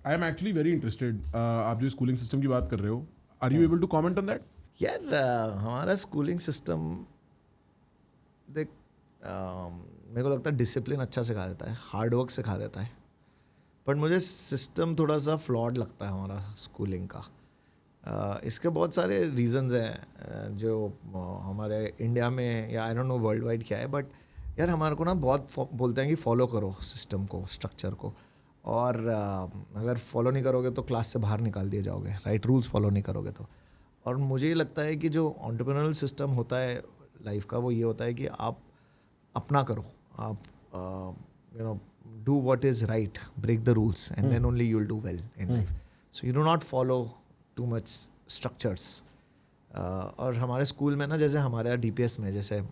I am actually very interested, आप जो schooling system की बात कर रहे हो, are you able to comment on that? यार हमारा स्कूलिंग सिस्टम देख, मेरे को लगता है डिसिप्लिन अच्छा सिखा देता है, हार्ड वर्क सिखा देता है, बट मुझे सिस्टम थोड़ा सा फ्लॉड लगता है हमारा स्कूलिंग का. इसके बहुत सारे रीजंस हैं जो हमारे इंडिया में या I don't know world wide क्या है, बट यार हमारे को ना बहुत बोलते हैं कि फॉलो करो सिस्टम को, स्ट्रक्चर को, और अगर फॉलो नहीं करोगे तो क्लास से बाहर निकाल दिए जाओगे, राइट? रूल्स फॉलो नहीं करोगे तो. और मुझे ये लगता है कि जो एंटरप्रेन्योरल सिस्टम होता है लाइफ का, वो ये होता है कि आप अपना करो, आप you know do what is right, break the rules and then only you will do well in life. So you do not follow too much structures. और हमारे स्कूल में ना, जैसे हमारे DPS में, जैसे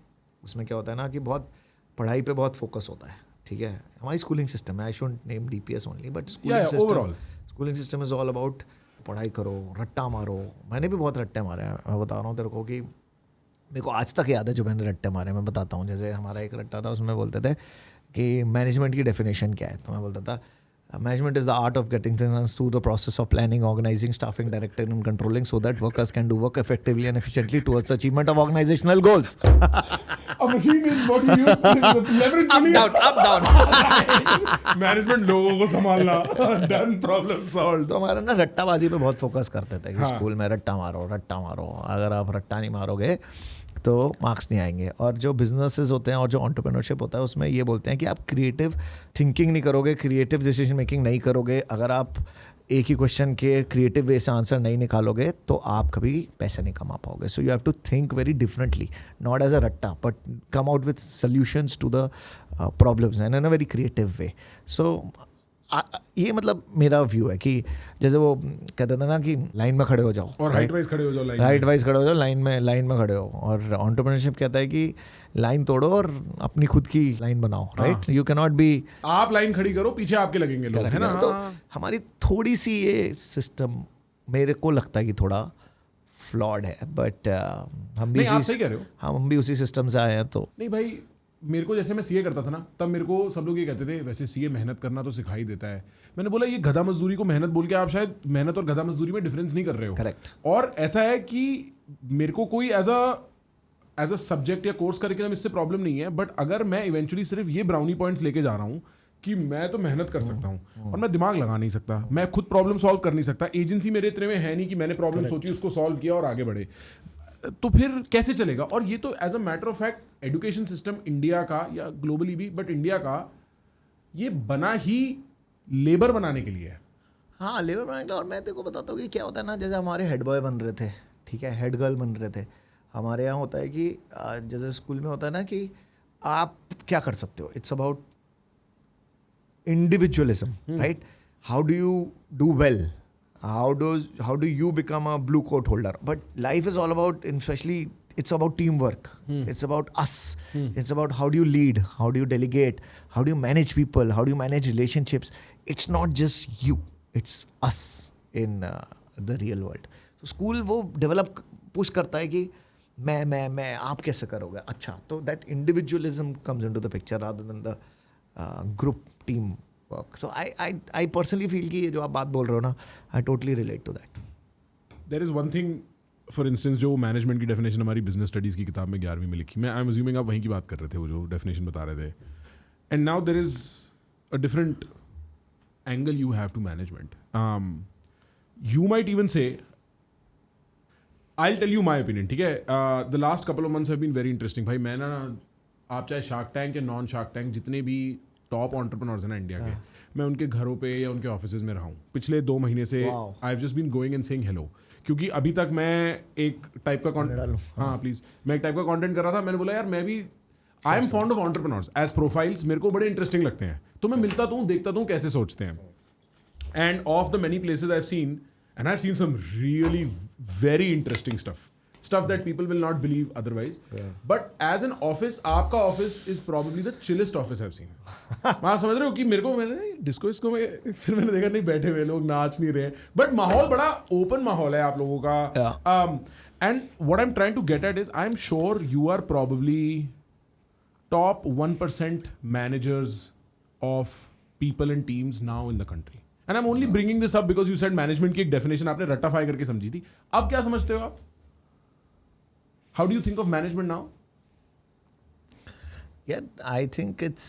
उसमें क्या होता है ना कि बहुत पढ़ाई पे बहुत फोकस होता है, ठीक है? हमारी स्कूलिंग सिस्टम है, I shouldn't name DPS only, but schooling system is all about पढ़ाई करो, रट्टा मारो. मैंने भी बहुत रट्टे मारे हैं, मैं बता रहा हूँ तेरे को कि मेरे को आज तक याद है जो मैंने रट्टे मारे. मैं बताता हूँ, जैसे हमारा एक रट्टा था, उसमें बोलते थे कि मैनेजमेंट की डेफिनेशन क्या है, तो मैं बोलता था management is the art of getting things through the process of planning, organizing, staffing, directing and controlling so that workers can do work effectively and efficiently towards the achievement of organizational goals. A machine is what you use to leverage money. Up down. Management लोगों को संभालना, done, problem solve. तो हमारा ना रट्टाबाजी पे बहुत focus करते थे कि स्कूल में रट्टा मारो, अगर आप रट्टा नहीं मारोगे तो मार्क्स नहीं आएंगे. और जो बिजनेसेस होते हैं और जो एंटरप्रेन्योरशिप होता है, उसमें ये बोलते हैं कि आप क्रिएटिव थिंकिंग नहीं करोगे, क्रिएटिव डिसीजन मेकिंग नहीं करोगे, अगर आप एक ही क्वेश्चन के क्रिएटिव वे से आंसर नहीं निकालोगे तो आप कभी पैसे नहीं कमा पाओगे. So you have to think very differently, not as a रट्टा, but come out with solutions to the problems and in a very creative way. So ये मतलब मेरा व्यू है कि जैसे वो कहते थे ना कि लाइन में खड़े हो जाओ, और राइट वाइज खड़े हो जाओ, लाइन में खड़े हो. और एंटरप्रेन्योरशिप कहता है कि लाइन तोड़ो और अपनी खुद की लाइन बनाओ, right? You can not be, आप लाइन खड़ी करो, पीछे आपके लगेंगे लोग, है ना? तो हमारी थोड़ी सी ये सिस्टम मेरे को लगता है कि थोड़ा फ्लॉड है, बट हम भी उसी सिस्टम से आए हैं. तो नहीं भाई, मेरे को जैसे मैं सीए करता था ना, तब मेरे को सब लोग ये कहते थे वैसे सीए मेहनत करना तो सिखाई देता है. मैंने बोला ये गधा मजदूरी को मेहनत बोल के आप शायद मेहनत और गधा मजदूरी में डिफरेंस नहीं कर रहे हो. करेक्ट. और ऐसा है कि मेरे को कोई एज अ सब्जेक्ट या कोर्स करिकुलम इससे प्रॉब्लम नहीं है, बट अगर मैं इवेंचुअली सिर्फ ये ब्राउनी पॉइंट्स लेके जा रहा हूँ कि मैं तो मेहनत कर सकता हूँ और मैं दिमाग लगा नहीं सकता, मैं खुद प्रॉब्लम सॉल्व कर नहीं सकता, एजेंसी मेरे इतने में है नहीं कि मैंने प्रॉब्लम सोची, उसको सॉल्व किया और आगे बढ़े, तो फिर कैसे चलेगा? और ये तो as a matter of fact education system India का या ग्लोबली भी, बट इंडिया का ये बना ही लेबर बनाने के लिए है. हाँ, लेबर बनाने के लिए. और मैं तेरे को बताता हूँ कि क्या होता है ना, जैसे हमारे हेड बॉय बन रहे थे, ठीक है, हेड गर्ल बन रहे थे. हमारे यहाँ होता है कि जैसे स्कूल में होता है ना कि आप क्या कर सकते हो, it's about individualism, right? How do you do well, how do you become a blue coat holder? But life is all about, especially it's about teamwork. It's about us. It's about how do you lead, how do you delegate, how do you manage people, how do you manage relationships. It's not just you, it's us in the real world. So school वो develop push करता है कि मैं आप कैसे करोगे. अच्छा, तो that individualism comes into the picture rather than the group team work. So I personally feel कि ये जो आप बात बोल रहे हो ना, I totally relate to that. There is one thing, for instance, जो मैनेजमेंट की डेफिनेशन हमारी बिजनेस स्टडीज़ की किताब में 11वीं में लिखी, मैं आई एम अज्यूमिंग आप वहीं की बात कर रहे थे, वो जो डेफिनेशन बता रहे थे. And now there is a different angle you have to management. You might even say, I'll tell you my opinion, ठीक है? The last couple of months have been very interesting. भाई मैं ना, आप चाहे शार्क टैंक या non shark tank, जितने भी टॉप एंटरप्रेन्योर्स हैं ना इंडिया के, मैं उनके घरों पे या उनके ऑफिसेज में रहा हूँ पिछले 2 महीने से. I have just been going and saying hello, क्योंकि अभी तक मैं एक टाइप का कंटेंट, हाँ प्लीज, मैं एक टाइप का कंटेंट कर रहा था. मैंने बोला यार मैं भी, I am fond of entrepreneurs as profiles, मेरे को बड़े इंटरेस्टिंग लगते हैं, तो मैं मिलता तो हूँ, देखता तो हूँ कैसे सोचते हैं. End of the many places I have seen, and I've seen some really very interesting stuff that people will not believe otherwise. But as an office, आपका office is probably the chillest office I've seen. आप समझ रहे हो कि मेरे को, मैंने disco इसको में फिर मैंने देखा नहीं, बैठे हुए लोग नाच नहीं रहे, बट माहौल बड़ा ओपन माहौल है आप लोगों का. And what I'm trying to get at is, I'm sure you are probably top 1% managers of people and teams now in the country. And I am only bringing this up because you said management की एक definition आपने रट्टाफाई करके समझी थी. अब क्या समझते हो आप? How do you think of management now? Yeah, I think it's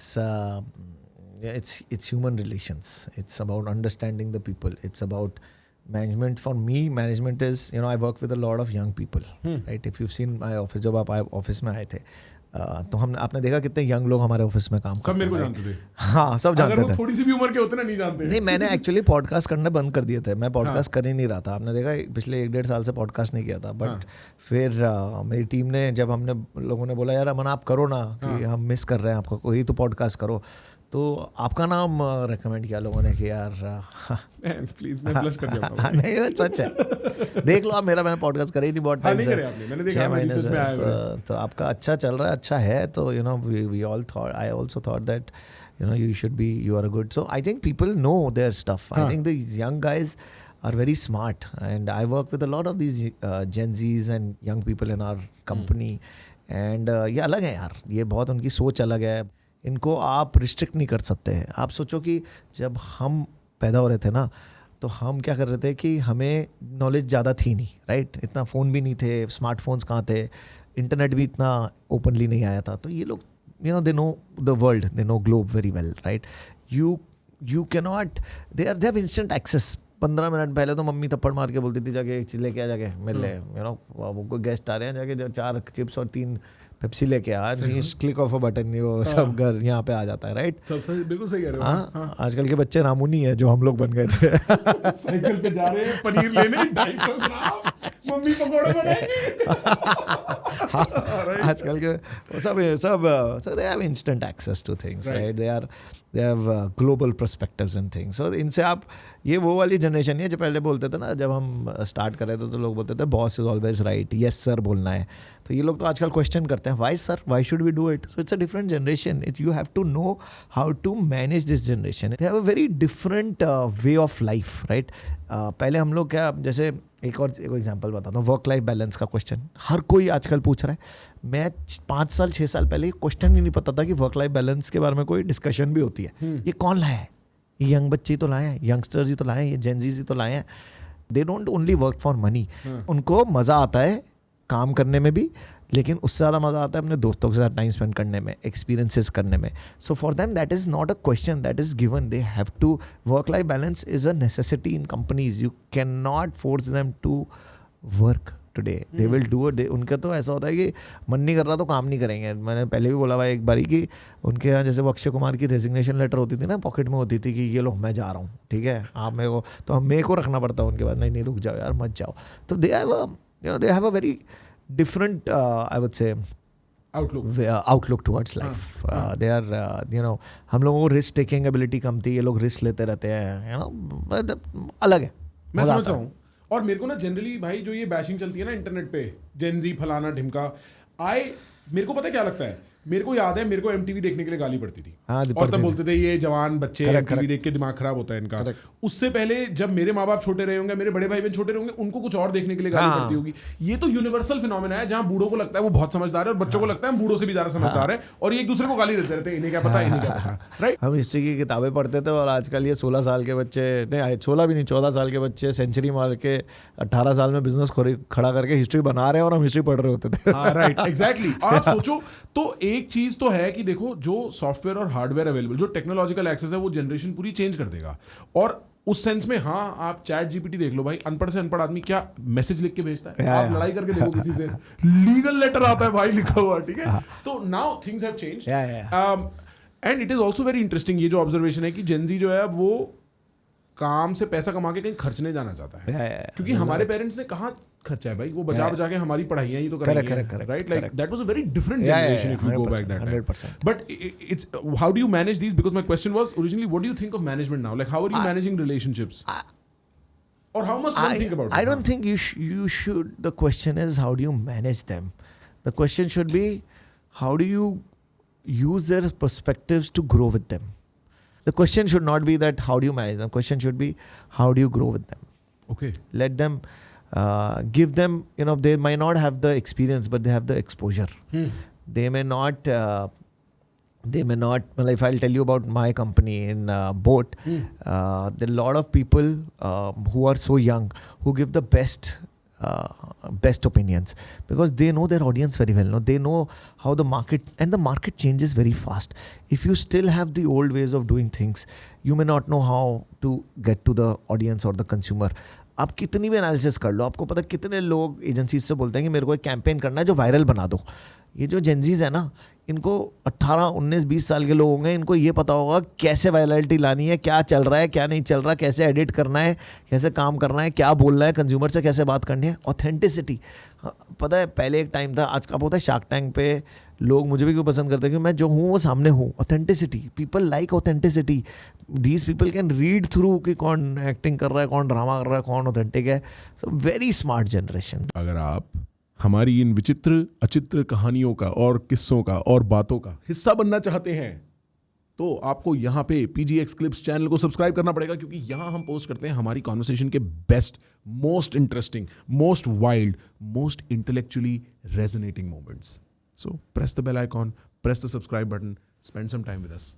human relations. It's about understanding the people. It's about management. For me, management is, I work with a lot of young people, right? If you've seen my office, जब आप office में आए थे, तो आपने देखा कितने young लोग हमारे ऑफिस में काम करते हैं. सब मेरे को जानते थे. हाँ, सब जानते थे. थोड़ी सी भी उम्र के होते ना नहीं जानते. नहीं, मैंने एक्चुअली पॉडकास्ट करना बंद कर दिए थे. मैं पॉडकास्ट कर ही नहीं रहा था. आपने देखा पिछले 1-1.5 साल से पॉडकास्ट नहीं किया था. बट फिर मेरी टीम ने, जब हमने लोगों ने बोला यार अमन आप करो ना, कि हम मिस कर रहे हैं आपको, कोई तो पॉडकास्ट करो, तो आपका नाम रेकमेंड किया लोगों ने कि यार प्लीज मैं ब्लश कर जाऊंगा. नहीं, सच है. देख लो आप, मैंने पॉडकास्ट करे ही नहीं बहुत टाइम से. मैंने देखा 6 महीने से. तो आपका अच्छा चल रहा है, अच्छा है. तो we all thought, I also thought that you should be, you are good. So I think people know their stuff. I think these young guys are very smart, and I work with a lot of these Gen Zs and young people in our company. And ये अलग है यार, ये बहुत उनकी सोच अलग है. इनको आप रिस्ट्रिक्ट नहीं कर सकते हैं. आप सोचो कि जब हम पैदा हो रहे थे ना, तो हम क्या कर रहे थे कि हमें नॉलेज ज़्यादा थी नहीं, राइट? इतना फ़ोन भी नहीं थे, स्मार्टफोन्स कहाँ थे, इंटरनेट भी इतना ओपनली नहीं आया था. तो ये लोग, they know the world, they know globe very well, right? You cannot, they have instant access. 15 minute पहले तो मम्मी थप्पड़ मार के बोलती थी जाके एक चीज़ लेके आ, जाके मिल ले, वो कोई गेस्ट आ रहे हैं, जाके 4 चिप्स और 3 पेप्सी लेके आ. क्लिक ऑफ अ बटन, वो सब घर यहाँ पे आ जाता है, राइट? सब बिल्कुल सही कह रहे हो. हाँ, आजकल के बच्चे रामू नहीं है जो हम लोग बन गए थे. साइकिल पे जा रहे हैं पनीर लेने, 250 ग्राम, मम्मी पकौड़े बनाएंगी. आजकल के सब so they have instant access to things, right? They have global perspectives and things. So इनसे आप, ये वो वाली जनरेशन नहीं है जो पहले बोलते थे ना, जब हम स्टार्ट कर रहे थे तो लोग बोलते थे boss is always right, yes sir बोलना है. तो ये लोग तो आजकल क्वेश्चन करते हैं, why sir, why should we do it? So it's a different generation. You have to know how to manage this generation. They have a very different way of life, right? पहले हम लोग क्या, जैसे एक example बताता हूँ, work life balance का question हर कोई आजकल पूछ रहा है. मैं 5 साल 6 साल पहले क्वेश्चन ही नहीं पता था कि वर्क लाइफ बैलेंस के बारे में कोई डिस्कशन भी होती है. ये कौन लाया है? ये यंग बच्चे ही तो लाए हैं, यंगस्टर्स ही तो लाए हैं, ये जेनजीज ही तो लाए हैं. They don't only work for money. उनको मज़ा आता है काम करने में भी, लेकिन उससे ज़्यादा मज़ा आता है अपने दोस्तों के साथ टाइम स्पेंड करने में, एक्सपीरियंसेस करने में. So for them that is not a question, that is given. They have to, work life balance is a necessity in companies. You can not force them to work today. They will do it. उनका तो ऐसा होता है कि मन नहीं कर रहा तो काम नहीं करेंगे. मैंने पहले भी बोला हुआ एक बारी कि उनके यहाँ जैसे वो अक्षय कुमार की रेजिग्नेशन लेटर होती थी ना, पॉकेट में होती थी कि ये लो मैं जा रहा हूँ, ठीक है, आप मेरे को, तो हम मेरे को रखना पड़ता है उनके बाद, नहीं रुक जाओ यार, मत जाओ. तो they have a very different, I would say, outlook towards life. They are, हम लोगों को रिस्क टेकिंग एबिलिटी कम थी, ये लोग रिस्क लेते रहते हैं, अलग है. मैं समझ रहा हूँ. और मेरे को ना जनरली भाई जो ये बैशिंग चलती है ना इंटरनेट पे, जेनजी फलाना ढिमका, मेरे को पता क्या लगता है, मेरे को याद है मेरे को MTV देखने के लिए गाली पड़ती थी. और तब बोलते थे ये जवान बच्चे MTV देख के दिमाग खराब होता है इनका. उससे पहले जब मेरे माँ बाप छोटे रहे होंगे, मेरे बड़े भाई बहन छोटे रहे होंगे, उनको कुछ और देखने के लिए गाली पड़ती होगी. ये तो यूनिवर्सल फिनोमेना है जहाँ बूढ़ों को लगता है वो बहुत समझदार है और बच्चों को लगता है बूढ़ों से भी ज्यादा समझदार है, और ये एक दूसरे को गाली देते रहते हैं, इन्हें क्या पता, इन्हें क्या पता, राइट? हम हिस्ट्री की किताबें पढ़ते थे और आजकल ये 16 साल के बच्चे, नहीं 16 भी नहीं, 14 साल के बच्चे सेंचुरी मार के 18 साल में बिजनेस खड़ा करके हिस्ट्री बना रहे हैं और हम हिस्ट्री पढ़ रहे होते थे. Right, exactly. और आप सोचो तो एक चीज तो है कि देखो जो सॉफ्टवेयर और हार्डवेयर अवेलेबल, जो टेक्नोलॉजिकल एक्सेस है, वो जनरेशन पूरी चेंज कर देगा. और उस सेंस में हाँ, आप चैट जीपीटी देख लो भाई, अनपढ़ से अनपढ़ आदमी क्या मैसेज लिख के भेजता है, आप लड़ाई करके देखो किसी से, लीगल लेटर आता है भाई लिखा हुआ, ठीक है. तो now things have changed. And it is also very interesting ये जो ऑब्जर्वेशन है कि जेनजी जो है अब वो काम से पैसा कमा के कहीं खर्चने जाना चाहता है. क्योंकि हमारे पेरेंट्स ने कहाँ खर्चा है भाई, वो बचा बचा के हमारी पढ़ाइयाँ ही तो करेंगे, right? Like that was a very different generation if you go back that time. But it's how do you manage these, because my question was originally what do you think of management now, like how are you managing relationships, or how must one think about it? I don't think you should, the question is how do you manage them. The question should be how do you use their perspectives to grow with them. The question should not be that how do you manage them. The question should be how do you grow with them. Okay. Let them, give them, they might not have the experience, but they have the exposure. They may not they may not, well, if I'll tell you about my company in Boat, there are a lot of people who are so young who give the best opinions because they know their audience very well. No, they know how the market, and the market changes very fast. If you still have the old ways of doing things, you may not know how to get to the audience or the consumer. आप कितनी भी analysis कर लो, आपको पता कितने लोग agencies से बोलते हैं कि मेरे को एक कैंपेन करना है जो वायरल बना दो. ये जो जेंजीज है ना, इनको 18, 19, 20 साल के लोग होंगे, इनको ये पता होगा कैसे वायरलिटी लानी है, क्या चल रहा है, क्या नहीं चल रहा, कैसे एडिट करना है, कैसे काम करना है, क्या बोलना है, कंज्यूमर से कैसे बात करनी है. ऑथेंटिसिटी, पता है पहले एक टाइम था, आज का होता है शार्क टैंक पे लोग मुझे भी क्यों पसंद करते हैं कि मैं जो हूँ वो सामने हूँ. Authenticity, people like authenticity. These people can read through कि कौन एक्टिंग कर रहा है, कौन ड्रामा कर रहा है, कौन ऑथेंटिक है. So very smart generation. अगर आप हमारी इन विचित्र अचित्र कहानियों का और किस्सों का और बातों का हिस्सा बनना चाहते हैं तो आपको यहाँ पे PGX Clips चैनल को सब्सक्राइब करना पड़ेगा, क्योंकि यहाँ हम पोस्ट करते हैं हमारी कॉन्वर्सेशन के best, most interesting, most wild, most intellectually resonating moments. So press the bell icon, press the subscribe button, spend some time with us.